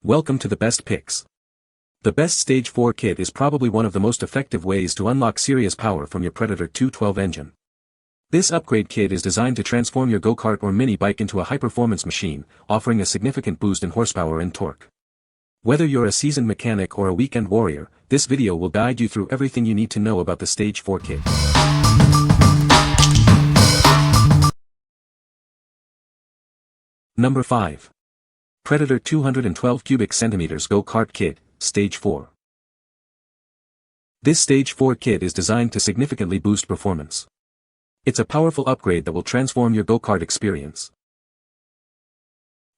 Welcome to the best picks. The best Stage 4 kit is probably one of the most effective ways to unlock serious power from your Predator 212 engine. This upgrade kit is designed to transform your go-kart or mini bike into a high-performance machine, offering a significant boost in horsepower and torque. Whether you're a seasoned mechanic or a weekend warrior, this video will guide you through everything you need to know about the Stage 4 kit. Number 5. Predator 212 cubic centimeters go-kart kit, Stage 4. This Stage 4 kit is designed to significantly boost performance. It's a powerful upgrade that will transform your go-kart experience.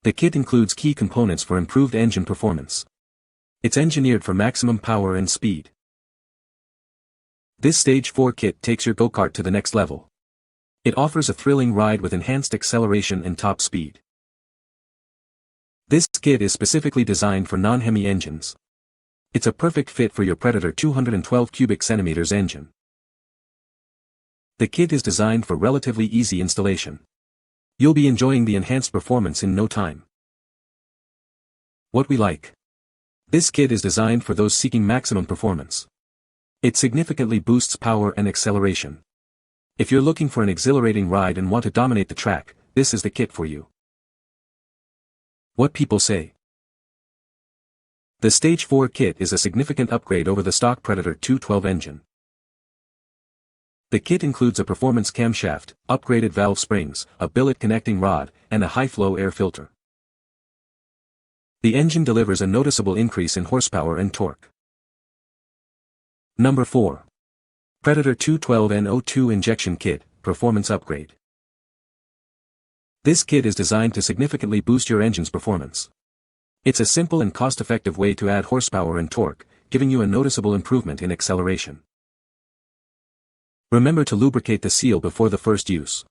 The kit includes key components for improved engine performance. It's engineered for maximum power and speed. This Stage 4 kit takes your go-kart to the next level. It offers a thrilling ride with enhanced acceleration and top speed. This kit is specifically designed for non-HEMI engines. It's a perfect fit for your Predator 212 cubic centimeters engine. The kit is designed for relatively easy installation. You'll be enjoying the enhanced performance in no time. What we like. This kit is designed for those seeking maximum performance. It significantly boosts power and acceleration. If you're looking for an exhilarating ride and want to dominate the track, this is the kit for you. What people say. The Stage 4 kit is a significant upgrade over the stock Predator 212 engine. The kit includes a performance camshaft, upgraded valve springs, a billet connecting rod, and a high-flow air filter. The engine delivers a noticeable increase in horsepower and torque. Number 4. Predator 212 NO2 injection kit, performance upgrade. This kit is designed to significantly boost your engine's performance. It's a simple and cost-effective way to add horsepower and torque, giving you a noticeable improvement in acceleration. Remember to lubricate the seal before the first use.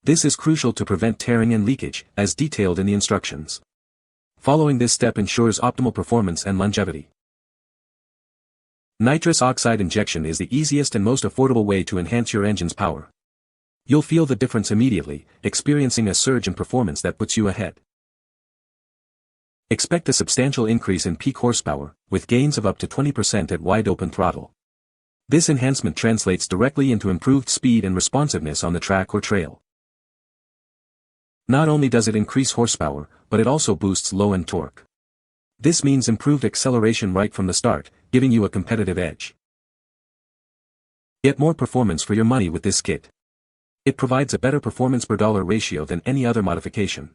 This is crucial to prevent tearing and leakage, as detailed in the instructions. Following this step ensures optimal performance and longevity. Nitrous oxide injection is the easiest and most affordable way to enhance your engine's power. You'll feel the difference immediately, experiencing a surge in performance that puts you ahead. Expect a substantial increase in peak horsepower, with gains of up to 20% at wide-open throttle. This enhancement translates directly into improved speed and responsiveness on the track or trail. Not only does it increase horsepower, but it also boosts low-end torque. This means improved acceleration right from the start, giving you a competitive edge. Get more performance for your money with this kit. It provides a better performance per dollar ratio than any other modification.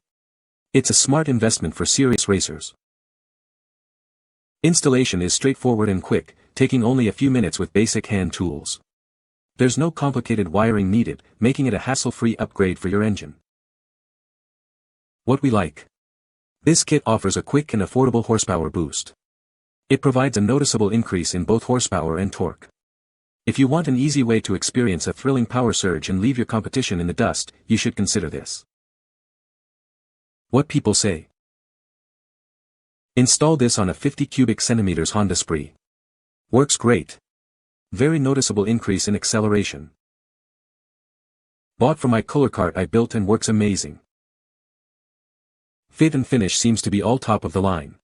It's a smart investment for serious racers. Installation is straightforward and quick, taking only a few minutes with basic hand tools. There's no complicated wiring needed, making it a hassle-free upgrade for your engine. What we like. This kit offers a quick and affordable horsepower boost. It provides a noticeable increase in both horsepower and torque. If you want an easy way to experience a thrilling power surge and leave your competition in the dust, you should consider this. What people say. Install this on a 50 cubic centimeters Honda Spree. Works great. Very noticeable increase in acceleration. Bought for my go-kart I built and works amazing. Fit and finish seems to be all top of the line.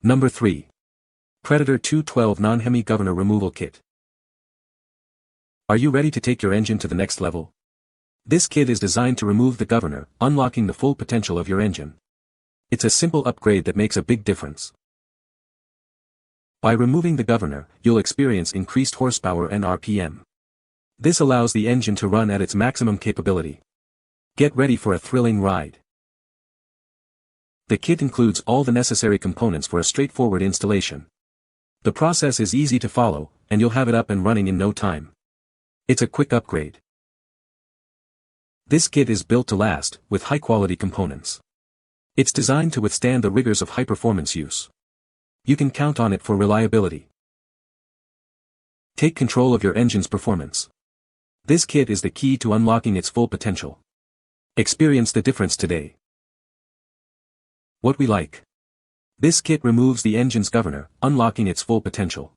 Number 3. Predator 212 Non-HEMI Governor Removal Kit. Are you ready to take your engine to the next level? This kit is designed to remove the governor, unlocking the full potential of your engine. It's a simple upgrade that makes a big difference. By removing the governor, you'll experience increased horsepower and RPM. This allows the engine to run at its maximum capability. Get ready for a thrilling ride. The kit includes all the necessary components for a straightforward installation. The process is easy to follow, and you'll have it up and running in no time. It's a quick upgrade. This kit is built to last, with high-quality components. It's designed to withstand the rigors of high-performance use. You can count on it for reliability. Take control of your engine's performance. This kit is the key to unlocking its full potential. Experience the difference today. What we like. This kit removes the engine's governor, unlocking its full potential.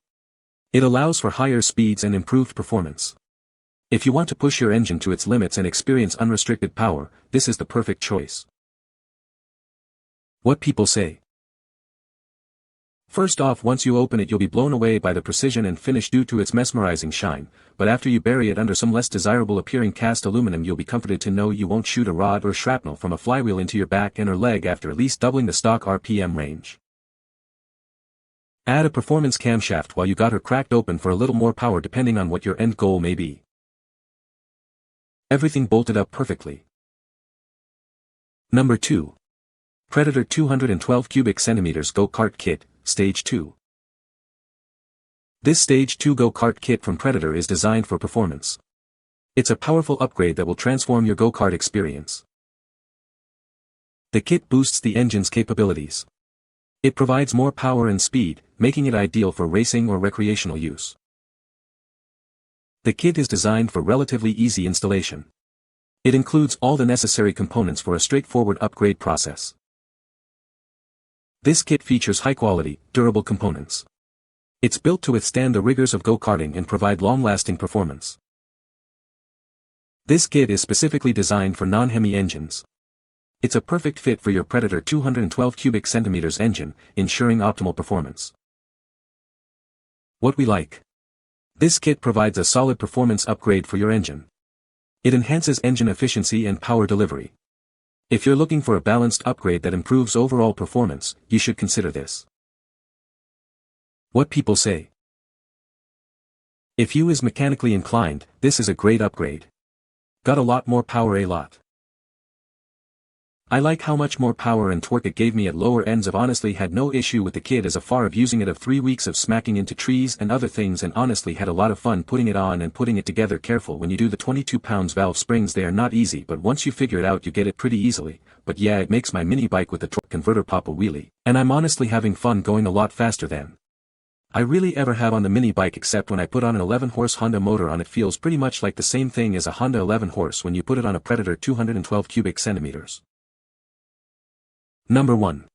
It allows for higher speeds and improved performance. If you want to push your engine to its limits and experience unrestricted power, this is the perfect choice. What people say. First off, once you open it you'll be blown away by the precision and finish due to its mesmerizing shine, but after you bury it under some less desirable appearing cast aluminum you'll be comforted to know you won't shoot a rod or shrapnel from a flywheel into your back and or leg after at least doubling the stock RPM range. Add a performance camshaft while you got her cracked open for a little more power depending on what your end goal may be. Everything bolted up perfectly. Number 2. Predator 212 cubic centimeters go-kart kit, Stage 2. This Stage 2 go-kart kit from Predator is designed for performance. It's a powerful upgrade that will transform your go-kart experience. The kit boosts the engine's capabilities. It provides more power and speed, making it ideal for racing or recreational use. The kit is designed for relatively easy installation. It includes all the necessary components for a straightforward upgrade process. This kit features high-quality, durable components. It's built to withstand the rigors of go-karting and provide long-lasting performance. This kit is specifically designed for non-HEMI engines. It's a perfect fit for your Predator 212 cubic centimeters engine, ensuring optimal performance. What we like. This kit provides a solid performance upgrade for your engine. It enhances engine efficiency and power delivery. If you're looking for a balanced upgrade that improves overall performance, you should consider this. What people say. If you is mechanically inclined, this is a great upgrade. Got a lot more power a lot. I like how much more power and torque it gave me at lower ends. I've honestly had no issue with the kit as far of using it of 3 weeks of smacking into trees and other things and honestly had a lot of fun putting it on and putting it together. Careful when you do the 22 pounds valve springs, they are not easy, but once you figure it out you get it pretty easily. But yeah, it makes my mini bike with the torque converter pop a wheelie, and I'm honestly having fun going a lot faster than I really ever have on the mini bike, except when I put on an 11 horse Honda motor on it. Feels pretty much like the same thing as a Honda 11 horse when you put it on a Predator 212 cubic centimeters. Number 1.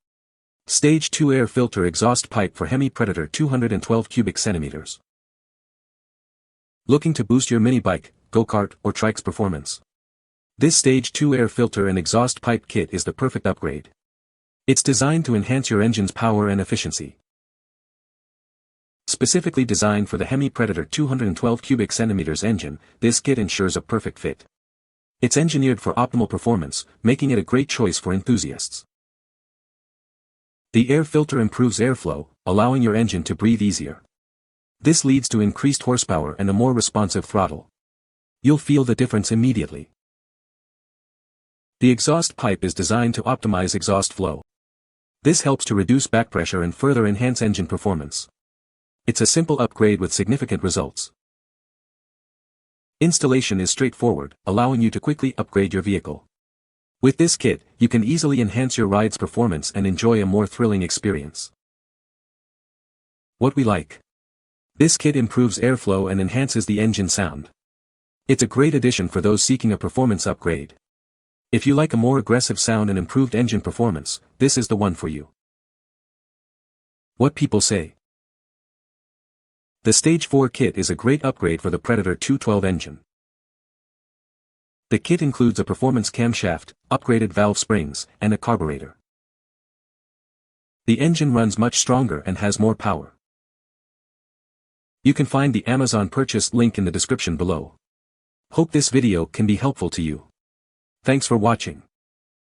Stage 2 air filter exhaust pipe for HEMI Predator 212 cubic centimeters. Looking to boost your mini bike, go-kart, or trike's performance? This Stage 2 air filter and exhaust pipe kit is the perfect upgrade. It's designed to enhance your engine's power and efficiency. Specifically designed for the HEMI Predator 212 cubic centimeters engine, this kit ensures a perfect fit. It's engineered for optimal performance, making it a great choice for enthusiasts. The air filter improves airflow, allowing your engine to breathe easier. This leads to increased horsepower and a more responsive throttle. You'll feel the difference immediately. The exhaust pipe is designed to optimize exhaust flow. This helps to reduce back pressure and further enhance engine performance. It's a simple upgrade with significant results. Installation is straightforward, allowing you to quickly upgrade your vehicle. With this kit, you can easily enhance your ride's performance and enjoy a more thrilling experience. What we like. This kit improves airflow and enhances the engine sound. It's a great addition for those seeking a performance upgrade. If you like a more aggressive sound and improved engine performance, this is the one for you. What people say. The Stage 4 kit is a great upgrade for the Predator 212 engine. The kit includes a performance camshaft, upgraded valve springs, and a carburetor. The engine runs much stronger and has more power. You can find the Amazon purchase link in the description below. Hope this video can be helpful to you. Thanks for watching.